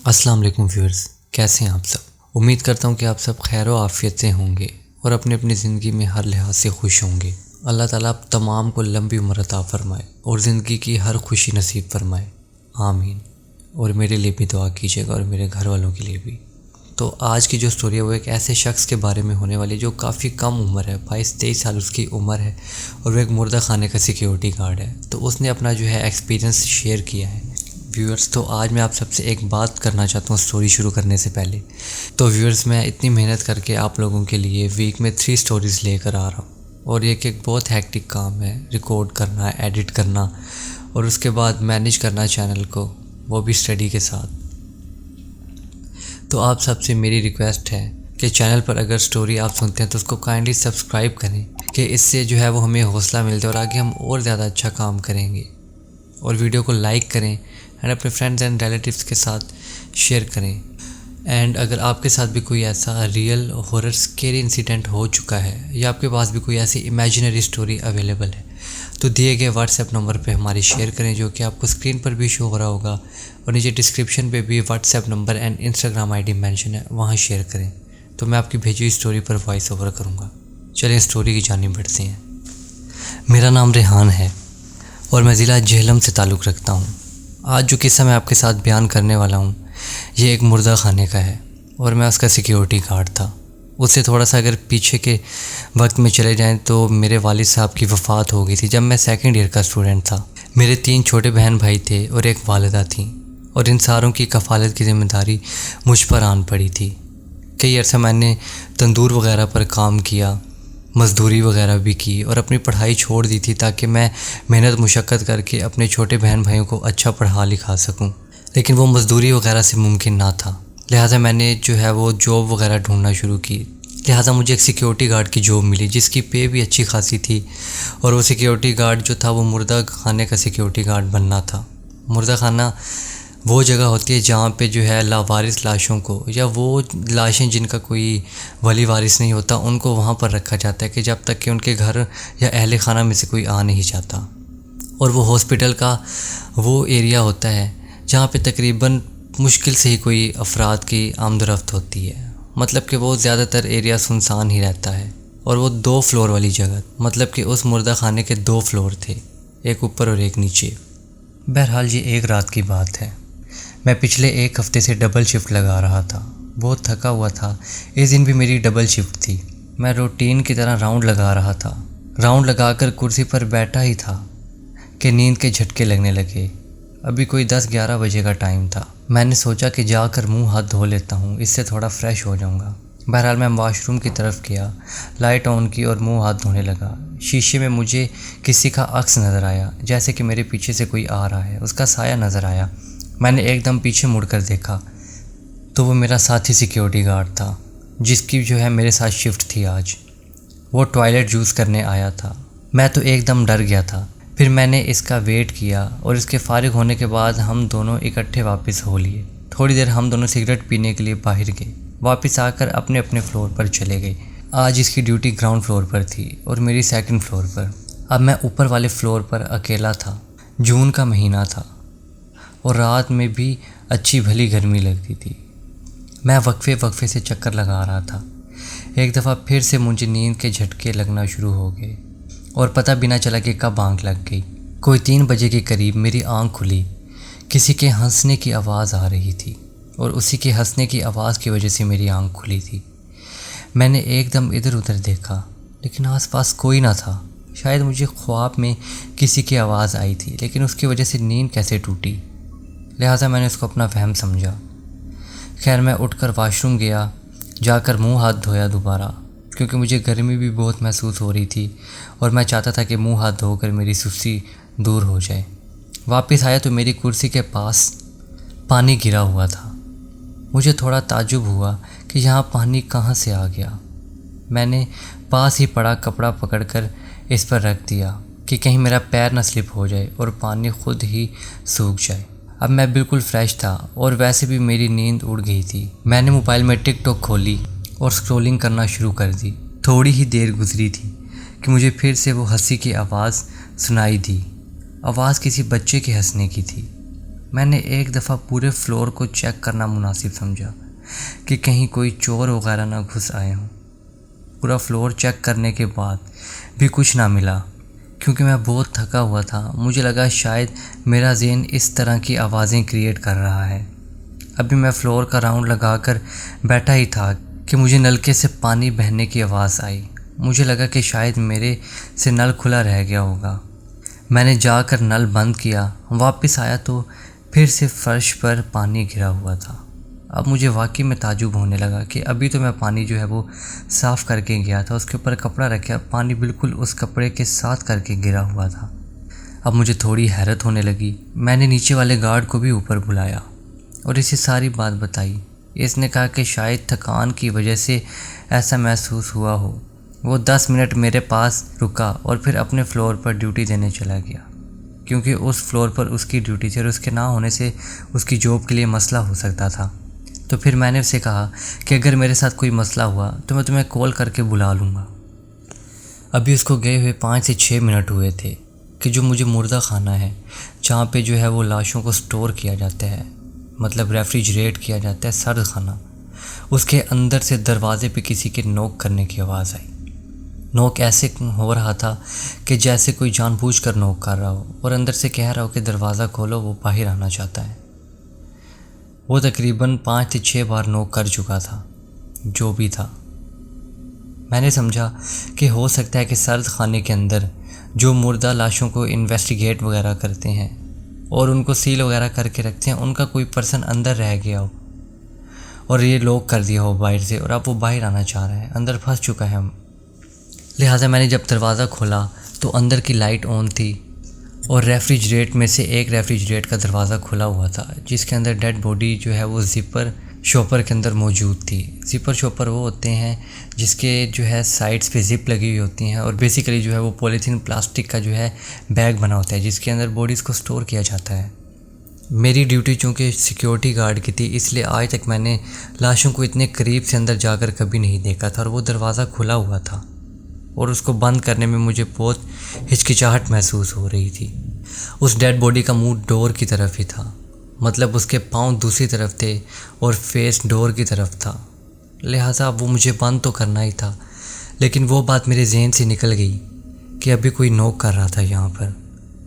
السلام علیکم ویورز، کیسے ہیں آپ سب؟ امید کرتا ہوں کہ آپ سب خیر و عافیت سے ہوں گے اور اپنی زندگی میں ہر لحاظ سے خوش ہوں گے۔ اللہ تعالیٰ آپ تمام کو لمبی عمر عطا فرمائے اور زندگی کی ہر خوشی نصیب فرمائے، آمین۔ اور میرے لیے بھی دعا کیجیے گا اور میرے گھر والوں کے لیے بھی۔ تو آج کی جو سٹوری ہے وہ ایک ایسے شخص کے بارے میں ہونے والی جو کافی کم عمر ہے، 22-23 سال اس کی عمر ہے، اور وہ ایک مردہ خانے کا سیکیورٹی گارڈ ہے۔ تو اس نے اپنا جو ہے ایکسپیرینس شیئر کیا ہے۔ ویورز، تو آج میں آپ سب سے ایک بات کرنا چاہتا ہوں سٹوری شروع کرنے سے پہلے۔ تو ویورز، میں اتنی محنت کر کے آپ لوگوں کے لیے ویک میں 3 سٹوریز لے کر آ رہا ہوں، اور یہ ایک بہت ہیکٹک کام ہے، ریکارڈ کرنا، ایڈٹ کرنا، اور اس کے بعد مینیج کرنا چینل کو، وہ بھی اسٹڈی کے ساتھ۔ تو آپ سب سے میری ریکویسٹ ہے کہ چینل پر اگر سٹوری آپ سنتے ہیں تو اس کو کائنڈلی سبسکرائب کریں، کہ اس سے جو ہے وہ ہمیں حوصلہ ملتا ہے اور آگے ہم اور زیادہ اچھا کام کریں گے۔ اور ویڈیو کو لائک کریں اینڈ اپنے فرینڈز اینڈ ریلیٹیوز کے ساتھ شیئر کریں۔ اینڈ اگر آپ کے ساتھ بھی کوئی ایسا ریئل ہارر اسکیری انسیڈنٹ ہو چکا ہے، یا آپ کے پاس بھی کوئی ایسی امیجنری سٹوری اویلیبل ہے، تو دیے گئے واٹس ایپ نمبر پہ ہماری شیئر کریں، جو کہ آپ کو اسکرین پر بھی شو ہو رہا ہوگا، اور نیچے ڈسکرپشن پہ بھی what's app number and Instagram I D mention ہے، وہاں شیئر کریں، تو میں آپ کی بھیجی ہوئی سٹوری پر وائس اوور کروں گا۔ چلیں سٹوری کی جانب بڑھتے ہیں۔ میرا نام ریحان ہے اور میں ضلع جہلم سے تعلق رکھتا ہوں۔ آج جو قصہ میں آپ کے ساتھ بیان کرنے والا ہوں، یہ ایک مردہ خانے کا ہے، اور میں اس کا سیکیورٹی گارڈ تھا۔ اس سے تھوڑا سا اگر پیچھے کے وقت میں چلے جائیں تو میرے والد صاحب کی وفات ہو گئی تھی جب میں 2nd ایئر کا اسٹوڈنٹ تھا۔ میرے 3 چھوٹے بہن بھائی تھے اور ایک والدہ تھیں، اور ان ساروں کی کفالت کی ذمہ داری مجھ پر آن پڑی تھی۔ کئی عرصہ میں نے تندور وغیرہ پر کام کیا، مزدوری وغیرہ بھی کی، اور اپنی پڑھائی چھوڑ دی تھی تاکہ میں محنت مشقت کر کے اپنے چھوٹے بہن بھائیوں کو اچھا پڑھا لکھا سکوں، لیکن وہ مزدوری وغیرہ سے ممکن نہ تھا۔ لہٰذا میں نے جو ہے وہ جاب وغیرہ ڈھونڈنا شروع کی۔ لہٰذا مجھے ایک سیکیورٹی گارڈ کی جاب ملی، جس کی پے بھی اچھی خاصی تھی، اور وہ سیکیورٹی گارڈ جو تھا وہ مردہ خانے کا سیکیورٹی گارڈ بننا تھا۔ مردہ خانہ وہ جگہ ہوتی ہے جہاں پہ جو ہے لاوارث لاشوں کو، یا وہ لاشیں جن کا کوئی ولی وارث نہیں ہوتا، ان کو وہاں پر رکھا جاتا ہے کہ جب تک کہ ان کے گھر یا اہل خانہ میں سے کوئی آ نہیں جاتا۔ اور وہ ہاسپٹل کا وہ ایریا ہوتا ہے جہاں پہ تقریباً مشکل سے ہی کوئی افراد کی آمد و رفت ہوتی ہے، مطلب کہ وہ زیادہ تر ایریا سنسان ہی رہتا ہے۔ اور وہ 2 فلور والی جگہ، مطلب کہ اس مردہ خانے کے 2 فلور تھے، ایک اوپر اور ایک نیچے۔ بہرحال یہ ایک رات کی بات ہے۔ میں پچھلے 1 ہفتے سے ڈبل شفٹ لگا رہا تھا، بہت تھکا ہوا تھا۔ اس دن بھی میری ڈبل شفٹ تھی۔ میں روٹین کی طرح راؤنڈ لگا رہا تھا۔ راؤنڈ لگا کر کرسی پر بیٹھا ہی تھا کہ نیند کے جھٹکے لگنے لگے۔ ابھی کوئی 10-11 بجے کا ٹائم تھا۔ میں نے سوچا کہ جا کر منہ ہاتھ دھو لیتا ہوں، اس سے تھوڑا فریش ہو جاؤں گا۔ بہرحال میں واش روم کی طرف گیا، لائٹ آن کی اور منہ ہاتھ دھونے لگا۔ شیشے میں مجھے کسی کا عکس نظر آیا، جیسے کہ میرے پیچھے سے کوئی آ رہا ہے۔ اس کا سایہ نظر آیا۔ میں نے ایک دم پیچھے مڑ کر دیکھا تو وہ میرا ساتھی سیکیورٹی گارڈ تھا، جس کی جو ہے میرے ساتھ شفٹ تھی آج۔ وہ ٹوائلٹ یوز کرنے آیا تھا۔ میں تو ایک دم ڈر گیا تھا۔ پھر میں نے اس کا ویٹ کیا، اور اس کے فارغ ہونے کے بعد ہم دونوں اکٹھے واپس ہو لیے۔ تھوڑی دیر ہم دونوں سگریٹ پینے کے لیے باہر گئے، واپس آ کر اپنے اپنے فلور پر چلے گئے۔ آج اس کی ڈیوٹی گراؤنڈ فلور پر تھی اور میری 2nd فلور پر۔ اب میں اوپر والے فلور پر اکیلا تھا۔ جون کا مہینہ تھا اور رات میں بھی اچھی بھلی گرمی لگتی تھی۔ میں وقفے سے چکر لگا رہا تھا۔ ایک دفعہ پھر سے مجھے نیند کے جھٹکے لگنا شروع ہو گئے، اور پتہ بھی نہ چلا کہ کب آنکھ لگ گئی۔ کوئی 3 بجے کے قریب میری آنکھ کھلی۔ کسی کے ہنسنے کی آواز آ رہی تھی، اور اسی کے ہنسنے کی آواز کی وجہ سے میری آنکھ کھلی تھی۔ میں نے ایک دم ادھر ادھر دیکھا، لیکن آس پاس کوئی نہ تھا۔ شاید مجھے خواب میں کسی کی آواز آئی تھی، لیکن اس کی وجہ سے نیند کیسے ٹوٹی؟ لہٰذا میں نے اس کو اپنا وہم سمجھا۔ خیر، میں اٹھ کر واش روم گیا، جا کر منہ ہاتھ دھویا دوبارہ، کیونکہ مجھے گرمی بھی بہت محسوس ہو رہی تھی، اور میں چاہتا تھا کہ منہ ہاتھ دھو کر میری سستی دور ہو جائے۔ واپس آیا تو میری کرسی کے پاس پانی گرا ہوا تھا۔ مجھے تھوڑا تعجب ہوا کہ یہاں پانی کہاں سے آ گیا۔ میں نے پاس ہی پڑا کپڑا پکڑ کر اس پر رکھ دیا کہ کہیں میرا پیر نہ سلپ ہو جائے اور پانی خود ہی سوکھ جائے۔ اب میں بالکل فریش تھا، اور ویسے بھی میری نیند اڑ گئی تھی۔ میں نے موبائل میں ٹک ٹاک کھولی اور سکرولنگ کرنا شروع کر دی۔ تھوڑی ہی دیر گزری تھی کہ مجھے پھر سے وہ ہنسی کی آواز سنائی دی۔ آواز کسی بچے کے ہنسنے کی تھی۔ میں نے ایک دفعہ پورے فلور کو چیک کرنا مناسب سمجھا کہ کہیں کوئی چور وغیرہ نہ گھس آئے ہوں۔ پورا فلور چیک کرنے کے بعد بھی کچھ نہ ملا، کیونکہ میں بہت تھکا ہوا تھا۔ مجھے لگا شاید میرا ذہن اس طرح کی آوازیں کریٹ کر رہا ہے۔ ابھی میں فلور کا راؤنڈ لگا کر بیٹھا ہی تھا کہ مجھے نلکے سے پانی بہنے کی آواز آئی۔ مجھے لگا کہ شاید میرے سے نل کھلا رہ گیا ہوگا۔ میں نے جا کر نل بند کیا، واپس آیا تو پھر سے فرش پر پانی گرا ہوا تھا۔ اب مجھے واقعی میں تعجب ہونے لگا کہ ابھی تو میں پانی جو ہے وہ صاف کر کے گیا تھا، اس کے اوپر کپڑا رکھا، پانی بالکل اس کپڑے کے ساتھ کر کے گرا ہوا تھا۔ اب مجھے تھوڑی حیرت ہونے لگی۔ میں نے نیچے والے گارڈ کو بھی اوپر بلایا اور اسے ساری بات بتائی۔ اس نے کہا کہ شاید تھکان کی وجہ سے ایسا محسوس ہوا ہو۔ وہ 10 منٹ میرے پاس رکا اور پھر اپنے فلور پر ڈیوٹی دینے چلا گیا، کیونکہ اس فلور پر اس کی ڈیوٹی تھی اور اس کے نہ ہونے سے اس کی جاب کے لیے مسئلہ ہو سکتا تھا۔ تو پھر میں نے اسے کہا کہ اگر میرے ساتھ کوئی مسئلہ ہوا تو میں تمہیں کال کر کے بلا لوں گا۔ ابھی اس کو گئے ہوئے 5 سے 6 منٹ ہوئے تھے کہ جو مجھے مردہ خانہ ہے، جہاں پہ جو ہے وہ لاشوں کو سٹور کیا جاتا ہے، مطلب ریفریجریٹ کیا جاتا ہے، سرد خانہ، اس کے اندر سے دروازے پہ کسی کے نوک کرنے کی آواز آئی۔ نوک ایسے ہو رہا تھا کہ جیسے کوئی جان بوجھ کر نوک کر رہا ہو اور اندر سے کہہ رہا ہو کہ دروازہ کھولو، وہ باہر آنا چاہتا ہے۔ وہ تقریباً 5 سے 6 بار نوک کر چکا تھا۔ جو بھی تھا، میں نے سمجھا کہ ہو سکتا ہے کہ سرد خانے کے اندر جو مردہ لاشوں کو انویسٹیگیٹ وغیرہ کرتے ہیں اور ان کو سیل وغیرہ کر کے رکھتے ہیں، ان کا کوئی پرسن اندر رہ گیا ہو اور یہ لوک کر دیا ہو باہر سے، اور اب وہ باہر آنا چاہ رہا ہے، اندر پھنس چکا ہے۔ لہٰذا میں نے جب دروازہ کھولا تو اندر کی لائٹ آن تھی اور ریفریجریٹ میں سے ایک ریفریجریٹ کا دروازہ کھلا ہوا تھا، جس کے اندر ڈیڈ باڈی جو ہے وہ زپر شاپر کے اندر موجود تھی۔ زپر شاپر وہ ہوتے ہیں جس کے جو ہے سائڈز پہ زپ لگی ہوئی ہوتی ہیں، اور بیسیکلی جو ہے وہ پولیتھین پلاسٹک کا جو ہے بیگ بنا ہوتا ہے جس کے اندر باڈیز کو سٹور کیا جاتا ہے۔ میری ڈیوٹی چونکہ سیکیورٹی گارڈ کی تھی، اس لیے آج تک میں نے لاشوں کو اتنے قریب سے اندر جا کر کبھی نہیں دیکھا تھا، اور وہ دروازہ کھلا ہوا تھا اور اس کو بند کرنے میں مجھے بہت ہچکچاہٹ محسوس ہو رہی تھی۔ اس ڈیڈ باڈی کا منہ ڈور کی طرف ہی تھا، مطلب اس کے پاؤں دوسری طرف تھے اور فیس ڈور کی طرف تھا، لہٰذا وہ مجھے بند تو کرنا ہی تھا۔ لیکن وہ بات میرے ذہن سے نکل گئی کہ ابھی کوئی نوک کر رہا تھا یہاں پر۔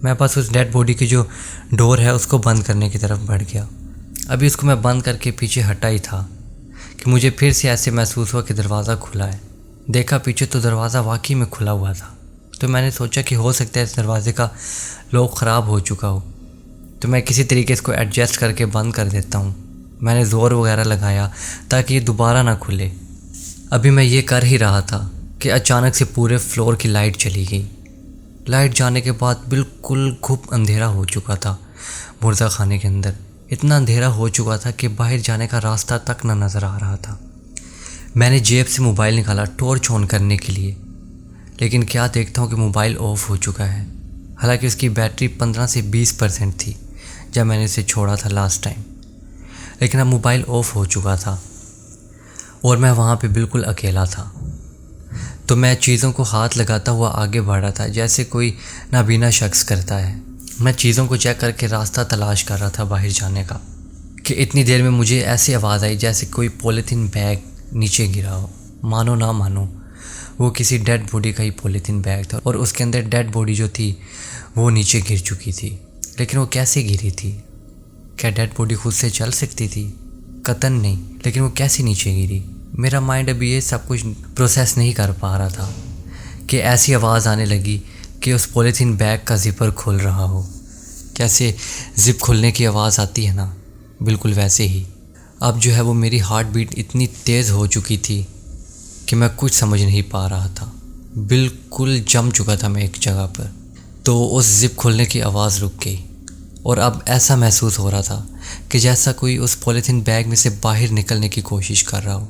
میں بس اس ڈیڈ باڈی کی جو ڈور ہے اس کو بند کرنے کی طرف بڑھ گیا۔ ابھی اس کو میں بند کر کے پیچھے ہٹا ہی تھا کہ مجھے پھر سے ایسے محسوس ہوا کہ دروازہ کھلا ہے۔ دیکھا پیچھے تو دروازہ واقعی میں کھلا ہوا تھا۔ تو میں نے سوچا کہ ہو سکتا ہے اس دروازے کا لاک خراب ہو چکا ہو، تو میں کسی طریقے اس کو ایڈجسٹ کر کے بند کر دیتا ہوں۔ میں نے زور وغیرہ لگایا تاکہ یہ دوبارہ نہ کھلے۔ ابھی میں یہ کر ہی رہا تھا کہ اچانک سے پورے فلور کی لائٹ چلی گئی۔ لائٹ جانے کے بعد بالکل گھپ اندھیرا ہو چکا تھا مردہ خانے کے اندر۔ اتنا اندھیرا ہو چکا تھا کہ باہر جانے کا راستہ تک نہ نظر آ رہا تھا۔ میں نے جیب سے موبائل نکالا ٹارچ آن کرنے کے لیے، لیکن کیا دیکھتا ہوں کہ موبائل آف ہو چکا ہے، حالانکہ اس کی بیٹری 15 سے 20% تھی جب میں نے اسے چھوڑا تھا لاسٹ ٹائم۔ لیکن اب موبائل آف ہو چکا تھا اور میں وہاں پہ بالکل اکیلا تھا۔ تو میں چیزوں کو ہاتھ لگاتا ہوا آگے بڑھ رہا تھا جیسے کوئی نابینا شخص کرتا ہے۔ میں چیزوں کو چیک کر کے راستہ تلاش کر رہا تھا باہر جانے کا، کہ اتنی دیر میں مجھے ایسی آواز آئی جیسے کوئی پولیتھین بیگ نیچے گرا ہو۔ مانو نہ مانو، وہ کسی ڈیڈ باڈی کا ہی پولیتھین بیگ تھا، اور اس کے اندر ڈیڈ باڈی جو تھی وہ نیچے گر چکی تھی۔ لیکن وہ کیسے گری تھی؟ کیا ڈیڈ باڈی خود سے چل سکتی تھی؟ قطعاً نہیں، لیکن وہ کیسے نیچے گری؟ میرا مائنڈ ابھی یہ سب کچھ پروسیس نہیں کر پا رہا تھا کہ ایسی آواز آنے لگی کہ اس پولیتھین بیگ کا زپر کھل رہا ہو۔ کیسے زپ کھلنے کی آواز آتی ہے نا، بالکل ویسے ہی۔ اب جو ہے وہ میری ہارٹ بیٹ اتنی تیز ہو چکی تھی کہ میں کچھ سمجھ نہیں پا رہا تھا، بالکل جم چکا تھا میں ایک جگہ پر۔ تو اس زپ کھلنے کی آواز رک گئی، اور اب ایسا محسوس ہو رہا تھا کہ جیسا کوئی اس پولیتھین بیگ میں سے باہر نکلنے کی کوشش کر رہا ہو،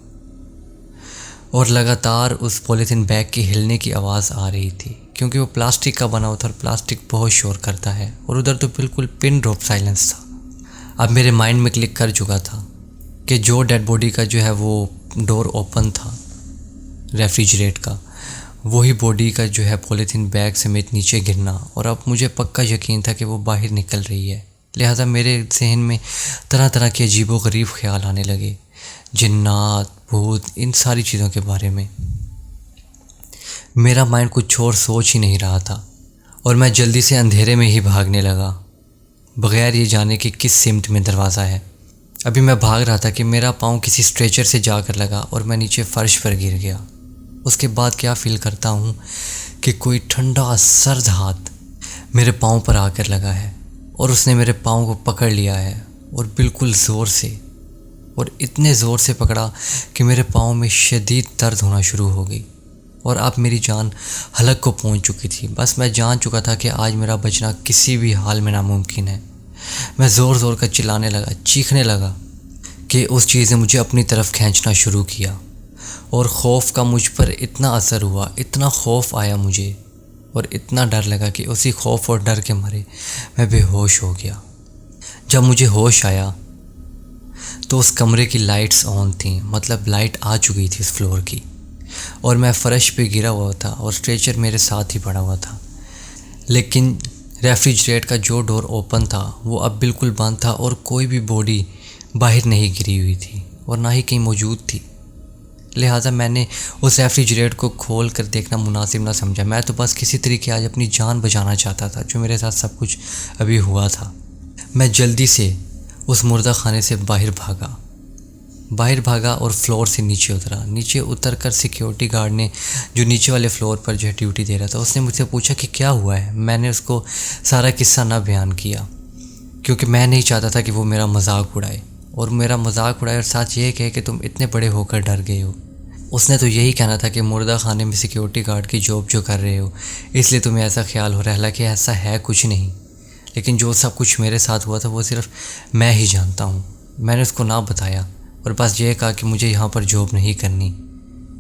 اور لگاتار اس پولیتھین بیگ کی ہلنے کی آواز آ رہی تھی، کیونکہ وہ پلاسٹک کا بنا ہوا تھا اور پلاسٹک بہت شور کرتا ہے، اور ادھر تو بالکل پن ڈراپ سائلنس تھا۔ اب میرے مائنڈ میں کلک کر چکا تھا کہ جو ڈیڈ باڈی کا جو ہے وہ ڈور اوپن تھا ریفریجریٹ کا، وہی باڈی کا جو ہے پولیتھین بیگ سمیت نیچے گرنا، اور اب مجھے پکا یقین تھا کہ وہ باہر نکل رہی ہے۔ لہٰذا میرے ذہن میں طرح طرح کے عجیب و غریب خیال آنے لگے، جنات، بھوت، ان ساری چیزوں کے بارے میں۔ میرا مائنڈ کچھ اور سوچ ہی نہیں رہا تھا، اور میں جلدی سے اندھیرے میں ہی بھاگنے لگا، بغیر یہ جانے کہ کس سمت میں دروازہ ہے۔ ابھی میں بھاگ رہا تھا کہ میرا پاؤں کسی اسٹریچر سے جا کر لگا اور میں نیچے فرش پر گر گیا۔ اس کے بعد کیا فیل کرتا ہوں کہ کوئی ٹھنڈا سرد ہاتھ میرے پاؤں پر آ کر لگا ہے، اور اس نے میرے پاؤں کو پکڑ لیا ہے، اور بالکل زور سے، اور اتنے زور سے پکڑا کہ میرے پاؤں میں شدید درد ہونا شروع ہو گئی، اور اب میری جان حلق کو پہنچ چکی تھی۔ بس میں جان چکا تھا کہ آج میرا بچنا کسی بھی حال میں ناممکن ہے۔ میں زور زور کر چلانے لگا، چیخنے لگا کہ اس چیز نے مجھے اپنی طرف کھینچنا شروع کیا، اور خوف کا مجھ پر اتنا اثر ہوا، اتنا خوف آیا مجھے، اور اتنا ڈر لگا کہ اسی خوف اور ڈر کے مارے میں بے ہوش ہو گیا۔ جب مجھے ہوش آیا تو اس کمرے کی لائٹس آن تھیں، مطلب لائٹ آ چکی تھی اس فلور کی، اور میں فرش پہ گرا ہوا تھا، اور اسٹریچر میرے ساتھ ہی پڑا ہوا تھا، لیکن ریفریجریٹ کا جو ڈور اوپن تھا وہ اب بالکل بند تھا، اور کوئی بھی باڈی باہر نہیں گری ہوئی تھی اور نہ ہی کہیں موجود تھی۔ لہٰذا میں نے اس ریفریجریٹ کو کھول کر دیکھنا مناسب نہ سمجھا۔ میں تو بس کسی طریقے آج اپنی جان بچانا چاہتا تھا، جو میرے ساتھ سب کچھ ابھی ہوا تھا۔ میں جلدی سے اس مردہ خانے سے باہر بھاگا اور فلور سے نیچے اترا۔ نیچے اتر کر سیکیورٹی گارڈ نے، جو نیچے والے فلور پر جو ہے ڈیوٹی دے رہا تھا، اس نے مجھ سے پوچھا کہ کیا ہوا ہے۔ میں نے اس کو سارا قصہ نہ بیان کیا، کیونکہ میں نہیں چاہتا تھا کہ وہ میرا مذاق اڑائے، اور ساتھ یہ کہے کہ تم اتنے بڑے ہو کر ڈر گئے ہو۔ اس نے تو یہی کہنا تھا کہ مردہ خانے میں سیکیورٹی گارڈ کی جاب جو کر رہے ہو، اس لیے تمہیں ایسا خیال ہو رہا ہے، حالانکہ ایسا ہے کچھ نہیں۔ لیکن جو سب کچھ میرے ساتھ ہوا تھا وہ صرف میں ہی جانتا ہوں۔ میں نے اس کو نہ بتایا، اور بس یہ کہا کہ مجھے یہاں پر جاب نہیں کرنی۔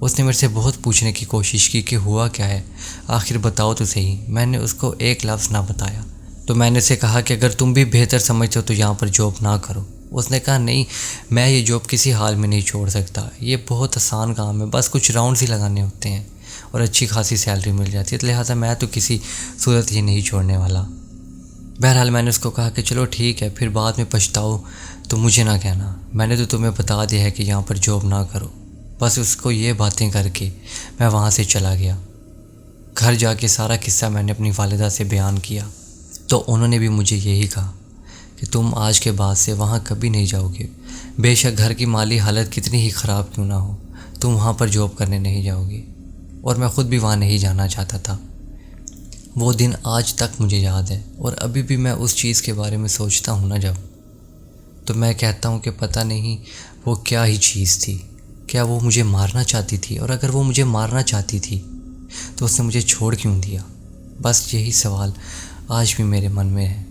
اس نے میرے سے بہت پوچھنے کی کوشش کی کہ ہوا کیا ہے، آخر بتاؤ تو صحیح۔ میں نے اس کو ایک لفظ نہ بتایا، تو میں نے اسے کہا کہ اگر تم بھی بہتر سمجھتے ہو تو یہاں پر جاب نہ کرو۔ اس نے کہا نہیں، میں یہ جاب کسی حال میں نہیں چھوڑ سکتا، یہ بہت آسان کام ہے، بس کچھ راؤنڈز ہی لگانے ہوتے ہیں اور اچھی خاصی سیلری مل جاتی ہے، لہٰذا میں تو کسی صورت یہ نہیں چھوڑنے والا۔ بہرحال میں نے اس کو کہا کہ چلو ٹھیک ہے، پھر بعد میں پچھتاؤ تو مجھے نہ کہنا، میں نے تو تمہیں بتا دیا ہے کہ یہاں پر جاب نہ کرو۔ بس اس کو یہ باتیں کر کے میں وہاں سے چلا گیا۔ گھر جا کے سارا قصہ میں نے اپنی والدہ سے بیان کیا، تو انہوں نے بھی مجھے یہی کہا کہ تم آج کے بعد سے وہاں کبھی نہیں جاؤ گے، بے شک گھر کی مالی حالت کتنی ہی خراب کیوں نہ ہو، تم وہاں پر جاب کرنے نہیں جاؤ گے۔ اور میں خود بھی وہاں نہیں جانا چاہتا تھا۔ وہ دن آج تک مجھے یاد ہے، اور ابھی بھی میں اس چیز کے بارے میں سوچتا ہوں نا جب، تو میں کہتا ہوں کہ پتہ نہیں وہ کیا ہی چیز تھی، کیا وہ مجھے مارنا چاہتی تھی، اور اگر وہ مجھے مارنا چاہتی تھی تو اس نے مجھے چھوڑ کیوں دیا؟ بس یہی سوال آج بھی میرے من میں ہے۔